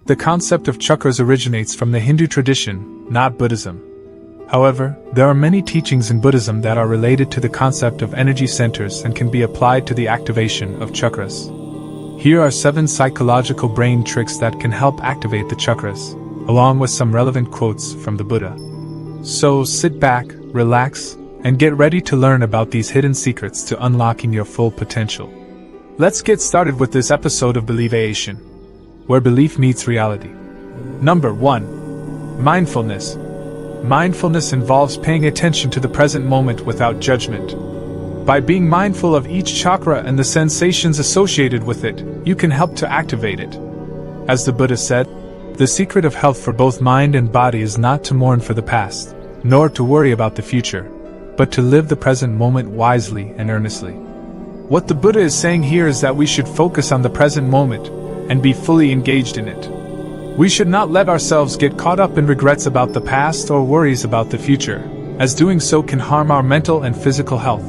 The concept of chakras originates from the Hindu tradition, not Buddhism. However, there are many teachings in Buddhism that are related to the concept of energy centers and can be applied to the activation of chakras. Here are 7 psychological brain tricks that can help activate the chakras, along with some relevant quotes from the Buddha. So sit back, relax, and get ready to learn about these hidden secrets to unlocking your full potential. Let's get started with this episode of Believeation, where belief meets reality. Number 1. Mindfulness. Mindfulness involves paying attention to the present moment without judgment. By being mindful of each chakra and the sensations associated with it, you can help to activate it. As the Buddha said, the secret of health for both mind and body is not to mourn for the past, nor to worry about the future, but to live the present moment wisely and earnestly. What the Buddha is saying here is that we should focus on the present moment and be fully engaged in it. We should not let ourselves get caught up in regrets about the past or worries about the future, as doing so can harm our mental and physical health.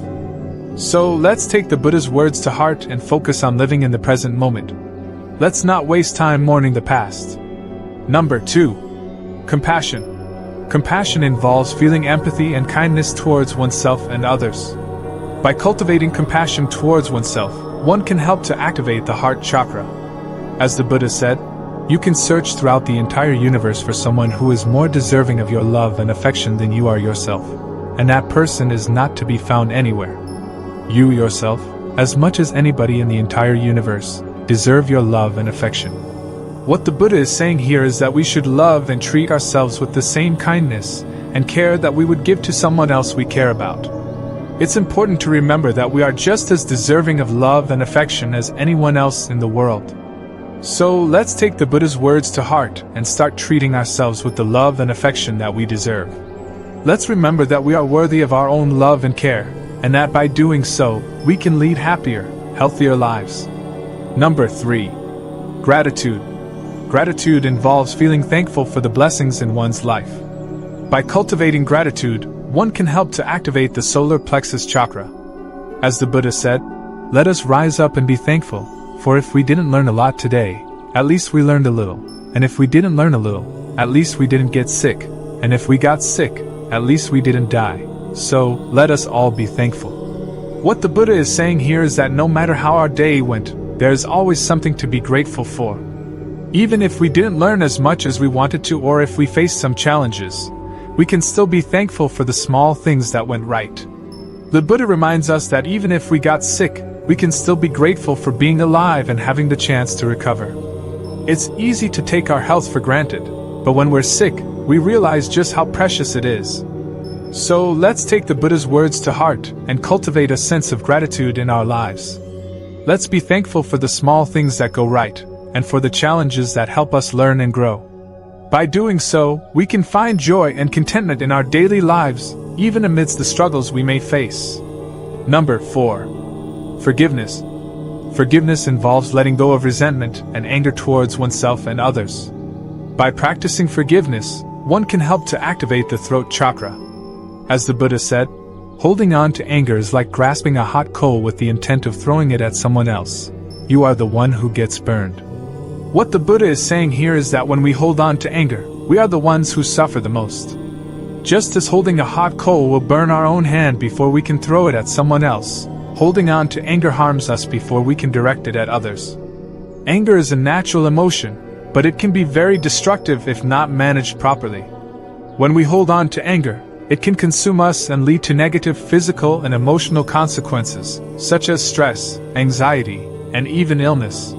So let's take the Buddha's words to heart and focus on living in the present moment. Let's not waste time mourning the past. Number 2. Compassion. Compassion involves feeling empathy and kindness towards oneself and others. By cultivating compassion towards oneself, one can help to activate the heart chakra. As the Buddha said, you can search throughout the entire universe for someone who is more deserving of your love and affection than you are yourself, and that person is not to be found anywhere. You yourself, as much as anybody in the entire universe, deserve your love and affection. What the Buddha is saying here is that we should love and treat ourselves with the same kindness and care that we would give to someone else we care about. It's important to remember that we are just as deserving of love and affection as anyone else in the world. So let's take the Buddha's words to heart and start treating ourselves with the love and affection that we deserve. Let's remember that we are worthy of our own love and care, and that by doing so, we can lead happier, healthier lives. Number 3. Gratitude. Gratitude involves feeling thankful for the blessings in one's life. By cultivating gratitude, one can help to activate the solar plexus chakra. As the Buddha said, let us rise up and be thankful. For if we didn't learn a lot today, at least we learned a little. And if we didn't learn a little, at least we didn't get sick. And if we got sick, at least we didn't die. So, let us all be thankful. What the Buddha is saying here is that no matter how our day went, there is always something to be grateful for. Even if we didn't learn as much as we wanted to, or if we faced some challenges, we can still be thankful for the small things that went right. The Buddha reminds us that even if we got sick, we can still be grateful for being alive and having the chance to recover. It's easy to take our health for granted, but when we're sick, we realize just how precious it is. So let's take the Buddha's words to heart and cultivate a sense of gratitude in our lives. Let's be thankful for the small things that go right, and for the challenges that help us learn and grow. By doing so, we can find joy and contentment in our daily lives, even amidst the struggles we may face. Number 4. Forgiveness. Forgiveness involves letting go of resentment and anger towards oneself and others. By practicing forgiveness, one can help to activate the throat chakra. As the Buddha said, holding on to anger is like grasping a hot coal with the intent of throwing it at someone else. You are the one who gets burned. What the Buddha is saying here is that when we hold on to anger, we are the ones who suffer the most. Just as holding a hot coal will burn our own hand before we can throw it at someone else, holding on to anger harms us before we can direct it at others. Anger is a natural emotion, but it can be very destructive if not managed properly. When we hold on to anger, it can consume us and lead to negative physical and emotional consequences, such as stress, anxiety, and even illness.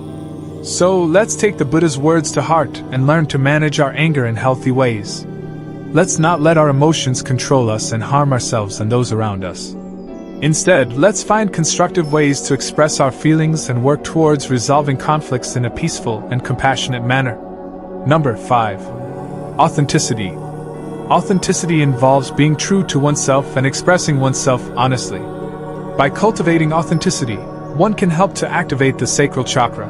So let's take the Buddha's words to heart and learn to manage our anger in healthy ways. Let's not let our emotions control us and harm ourselves and those around us. Instead, let's find constructive ways to express our feelings and work towards resolving conflicts in a peaceful and compassionate manner. Number 5. Authenticity. Authenticity involves being true to oneself and expressing oneself honestly. By cultivating authenticity, one can help to activate the sacral chakra.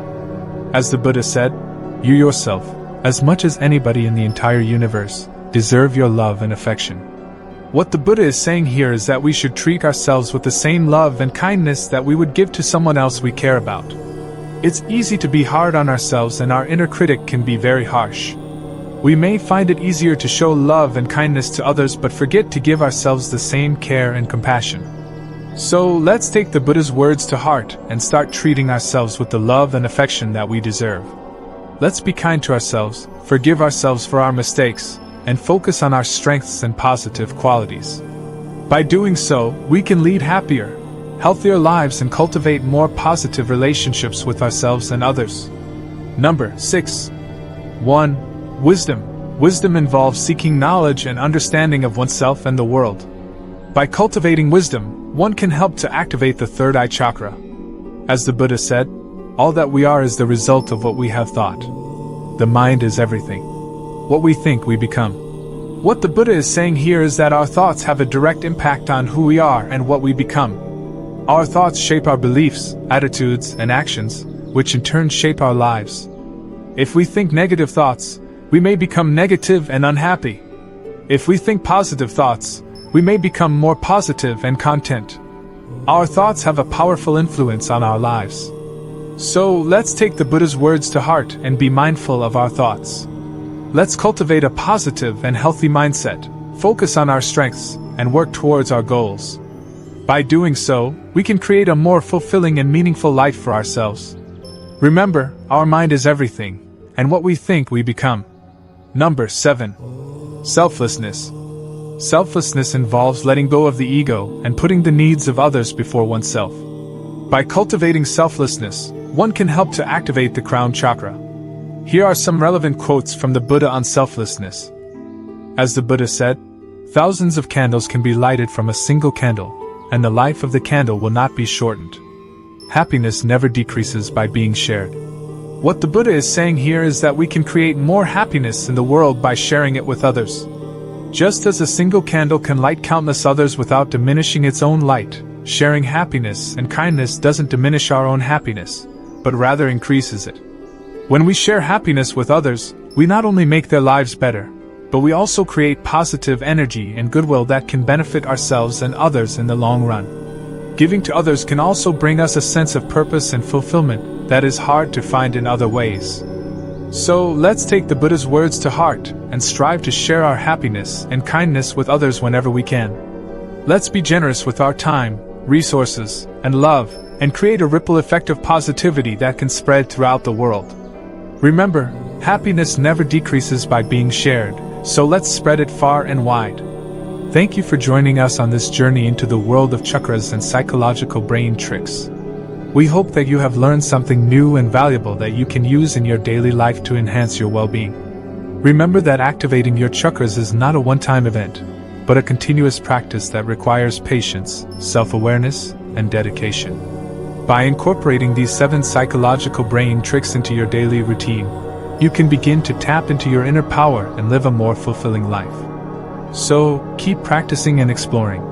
As the Buddha said, you yourself, as much as anybody in the entire universe, deserve your love and affection. What the Buddha is saying here is that we should treat ourselves with the same love and kindness that we would give to someone else we care about. It's easy to be hard on ourselves, and our inner critic can be very harsh. We may find it easier to show love and kindness to others but forget to give ourselves the same care and compassion. So let's take the Buddha's words to heart and start treating ourselves with the love and affection that we deserve. Let's be kind to ourselves, forgive ourselves for our mistakes, and focus on our strengths and positive qualities. By doing so, we can lead happier, healthier lives and cultivate more positive relationships with ourselves and others. Number 6. 1. Wisdom. Wisdom involves seeking knowledge and understanding of oneself and the world. By cultivating wisdom, one can help to activate the third eye chakra. As the Buddha said, all that we are is the result of what we have thought. The mind is everything. What we think, we become. What the Buddha is saying here is that our thoughts have a direct impact on who we are and what we become. Our thoughts shape our beliefs, attitudes, and actions, which in turn shape our lives. If we think negative thoughts, we may become negative and unhappy. If we think positive thoughts, we may become more positive and content. Our thoughts have a powerful influence on our lives. So let's take the Buddha's words to heart and be mindful of our thoughts. Let's cultivate a positive and healthy mindset, focus on our strengths, and work towards our goals. By doing so, we can create a more fulfilling and meaningful life for ourselves. Remember, our mind is everything, and what we think, we become. Number 7. Selflessness. Selflessness involves letting go of the ego and putting the needs of others before oneself. By cultivating selflessness, one can help to activate the crown chakra. Here are some relevant quotes from the Buddha on selflessness. As the Buddha said, thousands of candles can be lighted from a single candle, and the life of the candle will not be shortened. Happiness never decreases by being shared. What the Buddha is saying here is that we can create more happiness in the world by sharing it with others. Just as a single candle can light countless others without diminishing its own light, sharing happiness and kindness doesn't diminish our own happiness, but rather increases it. When we share happiness with others, we not only make their lives better, but we also create positive energy and goodwill that can benefit ourselves and others in the long run. Giving to others can also bring us a sense of purpose and fulfillment that is hard to find in other ways. So let's take the Buddha's words to heart and strive to share our happiness and kindness with others whenever we can. Let's be generous with our time, resources, and love, and create a ripple effect of positivity that can spread throughout the world. Remember, happiness never decreases by being shared, so let's spread it far and wide. Thank you for joining us on this journey into the world of chakras and psychological brain tricks. We hope that you have learned something new and valuable that you can use in your daily life to enhance your well-being. Remember that activating your chakras is not a one-time event, but a continuous practice that requires patience, self-awareness, and dedication. By incorporating these 7 psychological brain tricks into your daily routine, you can begin to tap into your inner power and live a more fulfilling life. So, keep practicing and exploring,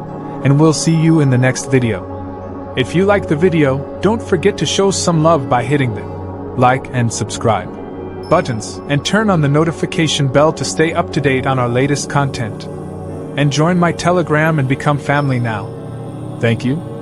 and we'll see you in the next video. If you like the video, don't forget to show some love by hitting the like and subscribe buttons, and turn on the notification bell to stay up to date on our latest content. And join my Telegram and become family now. Thank you.